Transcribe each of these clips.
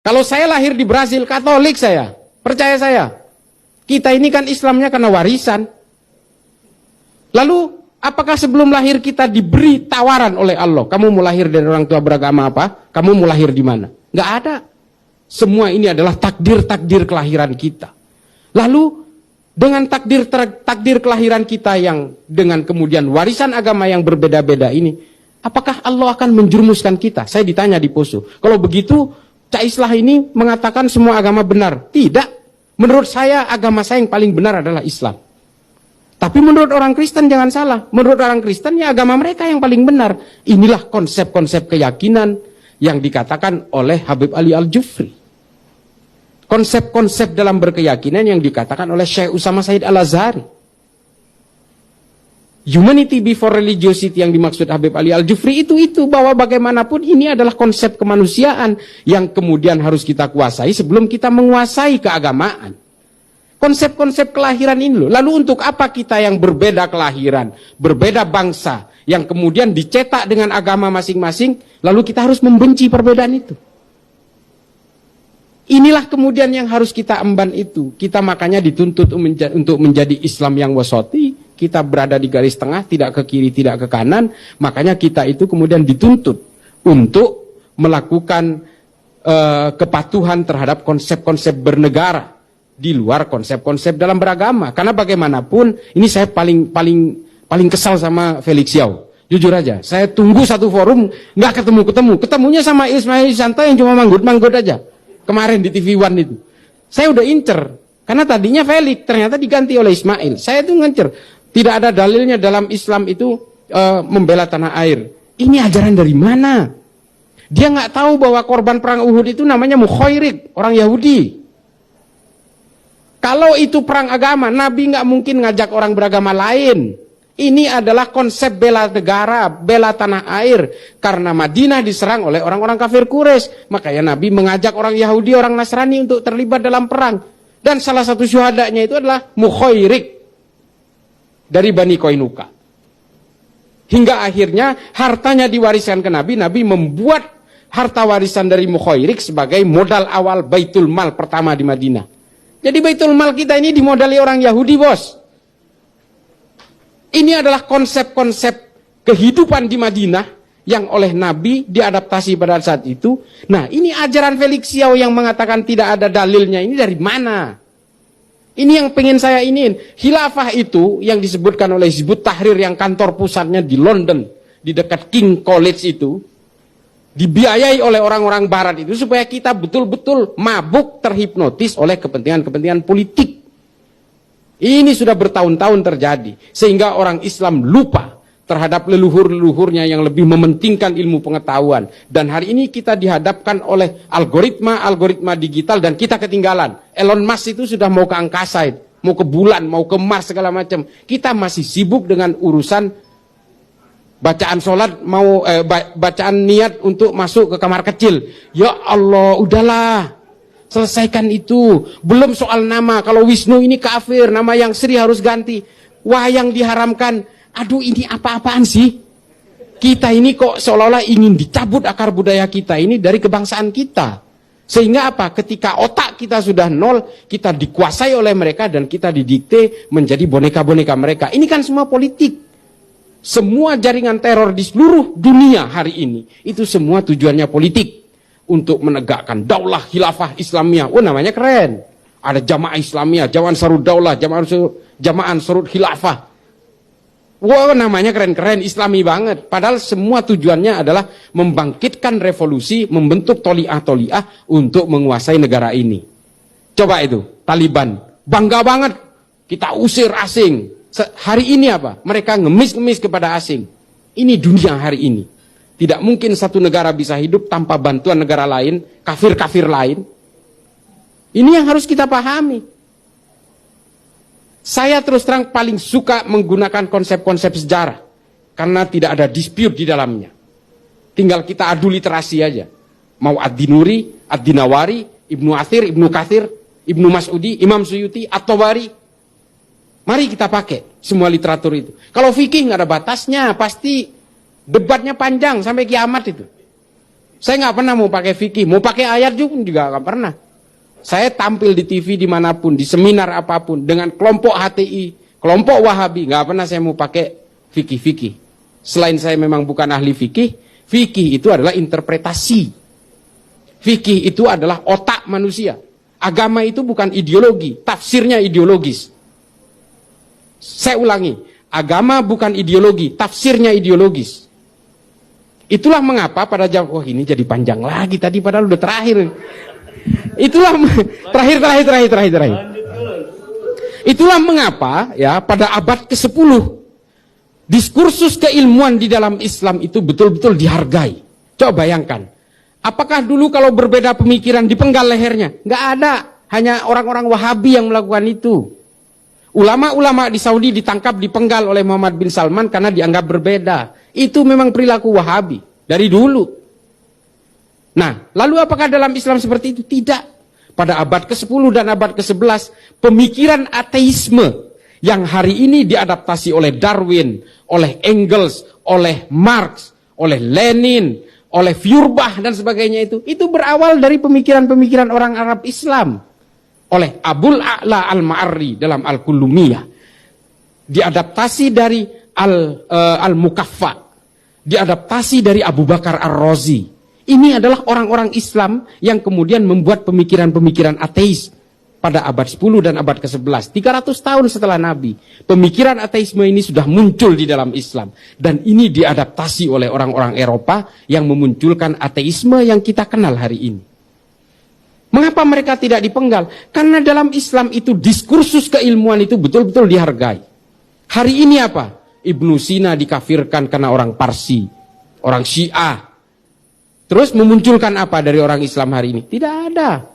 Kalau saya lahir di Brasil, Katolik saya. Percaya saya. Kita ini kan Islamnya karena warisan. Lalu, apakah sebelum lahir kita diberi tawaran oleh Allah? Kamu mau lahir dari orang tua beragama apa? Kamu mau lahir di mana? Nggak ada. Semua ini adalah takdir-takdir kelahiran kita. Lalu, dengan takdir kelahiran kita yang dengan kemudian warisan agama yang berbeda-beda ini, apakah Allah akan menjerumuskan kita? Saya ditanya di Poso. Kalau begitu, Cak Islah ini mengatakan semua agama benar. Tidak. Menurut saya, agama saya yang paling benar adalah Islam. Tapi menurut orang Kristen jangan salah. Menurut orang Kristen ya agama mereka yang paling benar. Inilah konsep-konsep keyakinan yang dikatakan oleh Habib Ali Al-Jufri. Konsep-konsep dalam berkeyakinan yang dikatakan oleh Syekh Usama Said Al-Azhari. Humanity before religiosity yang dimaksud Habib Ali Al-Jufri itu bahwa bagaimanapun ini adalah konsep kemanusiaan yang kemudian harus kita kuasai sebelum kita menguasai keagamaan. Konsep-konsep kelahiran ini loh. Lalu untuk apa kita yang berbeda kelahiran, berbeda bangsa, yang kemudian dicetak dengan agama masing-masing, lalu kita harus membenci perbedaan itu? Inilah kemudian yang harus kita emban itu. Kita makanya dituntut untuk menjadi Islam yang wasati. Kita berada di garis tengah, tidak ke kiri, tidak ke kanan. Makanya kita itu kemudian dituntut untuk melakukan kepatuhan terhadap konsep-konsep bernegara di luar konsep-konsep dalam beragama. Karena bagaimanapun, ini saya paling kesal sama Felix Yao. Jujur aja, saya tunggu satu forum nggak ketemu. Ketemunya sama Ismail Santo yang cuma manggut aja. Kemarin di TV One itu. Saya udah incer. Karena tadinya Felix, ternyata diganti oleh Ismail. Saya itu ngincer. Tidak ada dalilnya dalam Islam itu membela tanah air. Ini ajaran dari mana? Dia nggak tahu bahwa korban perang Uhud itu namanya Mukhairid, orang Yahudi. Kalau itu perang agama, Nabi nggak mungkin ngajak orang beragama lain. Ini adalah konsep bela negara, bela tanah air. Karena Madinah diserang oleh orang-orang kafir Quraisy. Makanya Nabi mengajak orang Yahudi, orang Nasrani untuk terlibat dalam perang. Dan salah satu syuhadanya itu adalah Mukhairid dari Bani Qainuqa. Hingga akhirnya hartanya diwariskan ke Nabi. Nabi membuat harta warisan dari Mukhairid sebagai modal awal Baitul Mal pertama di Madinah. Jadi Baitul Mal kita ini dimodali orang Yahudi, bos. Ini adalah konsep-konsep kehidupan di Madinah yang oleh Nabi diadaptasi pada saat itu. Nah, ini ajaran Felix Yao yang mengatakan tidak ada dalilnya. Ini dari mana? Ini yang pengen saya iniin. Khilafah itu yang disebutkan oleh Hizbut Tahrir yang kantor pusatnya di London, di dekat King College itu, dibiayai oleh orang-orang barat itu supaya kita betul-betul mabuk terhipnotis oleh kepentingan-kepentingan politik. Ini sudah bertahun-tahun terjadi. Sehingga orang Islam lupa terhadap leluhur-leluhurnya yang lebih mementingkan ilmu pengetahuan. Dan hari ini kita dihadapkan oleh algoritma digital dan kita ketinggalan. Elon Musk itu sudah mau ke angkasa, mau ke bulan, mau ke Mars segala macam. Kita masih sibuk dengan urusan bacaan sholat, bacaan niat untuk masuk ke kamar kecil. Ya Allah, udahlah. Selesaikan itu. Belum soal nama. Kalau Wisnu ini kafir, nama yang Sri harus ganti. Wayang diharamkan. Aduh, ini apa-apaan sih? Kita ini kok seolah-olah ingin dicabut akar budaya kita ini dari kebangsaan kita. Sehingga apa? Ketika otak kita sudah nol, kita dikuasai oleh mereka dan kita didikte menjadi boneka-boneka mereka. Ini kan semua politik. Semua jaringan teror di seluruh dunia hari ini, itu semua tujuannya politik. Untuk menegakkan daulah khilafah Islamiyah. Oh, namanya keren. Ada jamaah Islamiyah, jamaah Ansarud Daulah, jamaah Ansarud Khilafah. Wah, namanya keren-keren, Islami banget. Padahal semua tujuannya adalah membangkitkan revolusi, membentuk toliah-toliah untuk menguasai negara ini. Coba itu, Taliban. Bangga banget, kita usir asing. Hari ini apa? Mereka ngemis-ngemis kepada asing. Ini dunia hari ini. Tidak mungkin satu negara bisa hidup tanpa bantuan negara lain, kafir-kafir lain. Ini yang harus kita pahami. Saya terus terang paling suka menggunakan konsep-konsep sejarah. Karena tidak ada dispute di dalamnya. Tinggal kita adu literasi aja. Mau Ad-Dinuri, Ad-Dinawari, Ibnu Athir, Ibnu Kathir, Ibnu Mas'udi, Imam Suyuti, At-Tabari. Mari kita pakai semua literatur itu. Kalau fikih nggak ada batasnya, pasti debatnya panjang sampai kiamat itu. Saya nggak pernah mau pakai fikih, mau pakai ayat juga nggak pernah. Saya tampil di TV dimanapun, di seminar apapun, dengan kelompok HTI, kelompok Wahabi, nggak pernah saya mau pakai fikih-fikih. Selain saya memang bukan ahli fikih, fikih itu adalah interpretasi. Fikih itu adalah otak manusia. Agama itu bukan ideologi, tafsirnya ideologis. Saya ulangi, agama bukan ideologi, tafsirnya ideologis. Itulah mengapa pada jam, wah ini jadi panjang lagi tadi padahal udah terakhir. Itulah terakhir. Itulah mengapa ya pada abad ke-10 diskursus keilmuan di dalam Islam itu betul-betul dihargai. Coba bayangkan, apakah dulu kalau berbeda pemikiran dipenggal lehernya? Nggak ada, hanya orang-orang Wahabi yang melakukan itu. Ulama-ulama di Saudi ditangkap, dipenggal oleh Muhammad bin Salman karena dianggap berbeda. Itu memang perilaku Wahabi dari dulu. Nah, lalu apakah dalam Islam seperti itu? Tidak. Pada abad ke-10 dan abad ke-11, pemikiran ateisme yang hari ini diadaptasi oleh Darwin, oleh Engels, oleh Marx, oleh Lenin, oleh Feuerbach dan sebagainya itu berawal dari pemikiran-pemikiran orang Arab Islam. Oleh Abul A'la Al-Ma'arri dalam Al-Kullumiyah. Diadaptasi dari Al-Mukaffa. Diadaptasi dari Abu Bakar Ar-Razi. Ini adalah orang-orang Islam yang kemudian membuat pemikiran-pemikiran ateis pada abad 10 dan abad ke-11. 300 tahun setelah Nabi. Pemikiran ateisme ini sudah muncul di dalam Islam. Dan ini diadaptasi oleh orang-orang Eropa yang memunculkan ateisme yang kita kenal hari ini. Mengapa mereka tidak dipenggal? Karena dalam Islam itu diskursus keilmuan itu betul-betul dihargai. Hari ini apa? Ibnu Sina dikafirkan karena orang Parsi, orang Syiah. Terus memunculkan apa dari orang Islam hari ini? Tidak ada.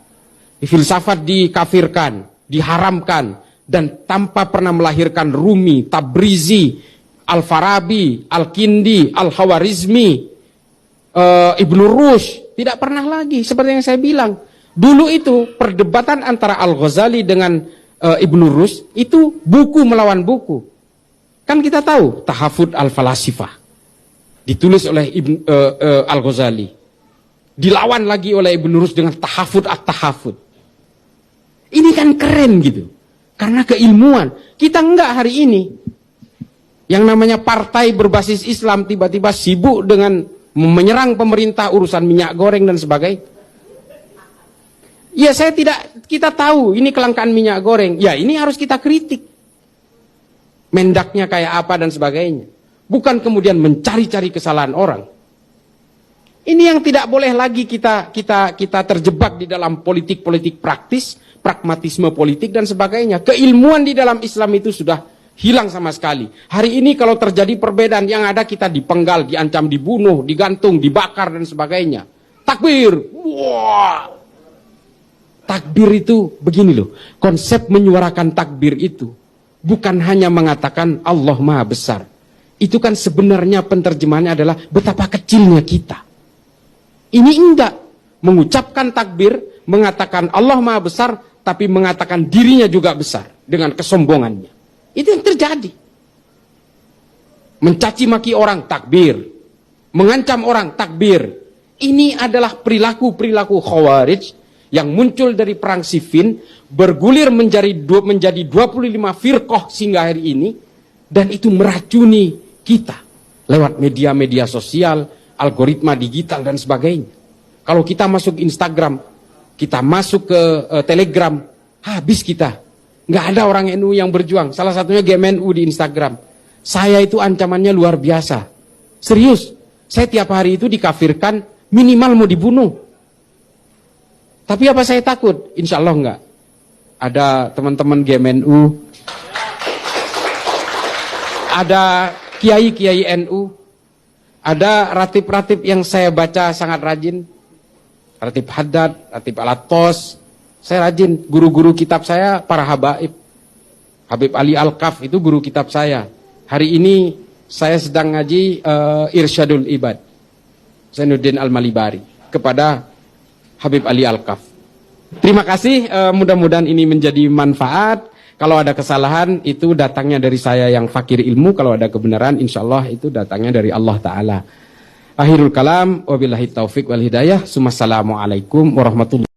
Filsafat dikafirkan, diharamkan, dan tanpa pernah melahirkan Rumi, Tabrizi, Al-Farabi, Al-Kindi, Al-Khawarizmi, Ibnu Rushd. Tidak pernah lagi, seperti yang saya bilang. Dulu itu perdebatan antara Al-Ghazali dengan Ibnu Rushd itu buku melawan buku. Kan kita tahu Tahafud Al-Falasifah ditulis oleh Al-Ghazali. Dilawan lagi oleh Ibnu Rushd dengan Tahafud At-Tahafud. Ini kan keren gitu. Karena keilmuan. Kita enggak hari ini. Yang namanya partai berbasis Islam tiba-tiba sibuk dengan menyerang pemerintah urusan minyak goreng dan sebagainya. Ya kita tahu ini kelangkaan minyak goreng. Ya ini harus kita kritik. Mendaknya kayak apa dan sebagainya. Bukan kemudian mencari-cari kesalahan orang. Ini yang tidak boleh lagi kita terjebak di dalam politik-politik praktis, pragmatisme politik dan sebagainya. Keilmuan di dalam Islam itu sudah hilang sama sekali. Hari ini kalau terjadi perbedaan yang ada kita dipenggal, diancam dibunuh, digantung, dibakar dan sebagainya. Takbir. Wah. Takbir itu begini loh. Konsep menyuarakan takbir itu bukan hanya mengatakan Allah Maha Besar. Itu kan sebenarnya penerjemahannya adalah betapa kecilnya kita. Ini enggak. Mengucapkan takbir, mengatakan Allah Maha Besar, tapi mengatakan dirinya juga besar dengan kesombongannya. Itu yang terjadi. Mencaci maki orang, takbir. Mengancam orang, takbir. Ini adalah perilaku-perilaku Khawarij yang muncul dari perang Siffin, bergulir menjadi 25 firqah sehingga hari ini, dan itu meracuni kita lewat media-media sosial, algoritma digital dan sebagainya. Kalau kita masuk Instagram, kita masuk ke Telegram, habis kita. Nggak ada orang NU yang berjuang. Salah satunya GMNU di Instagram. Saya itu ancamannya luar biasa. Serius. Saya tiap hari itu dikafirkan, minimal mau dibunuh. Tapi apa saya takut? Insya Allah enggak. Ada teman-teman GMNU, ada kiai-kiai NU, ada ratib-ratib yang saya baca sangat rajin. Ratib Haddad, Ratib Al-Attos. Saya rajin, guru-guru kitab saya para habaib. Habib Ali Al-Kaf itu guru kitab saya. Hari ini saya sedang ngaji Irsyadul Ibad, Zainuddin Al-Malibari, kepada Habib Ali Al-Kaf. Terima kasih, mudah-mudahan ini menjadi manfaat. Kalau ada kesalahan itu datangnya dari saya yang fakir ilmu. Kalau ada kebenaran insya Allah itu datangnya dari Allah Ta'ala. Akhirul kalam, wabillahi taufik wal hidayah. Assalamualaikum warahmatullahi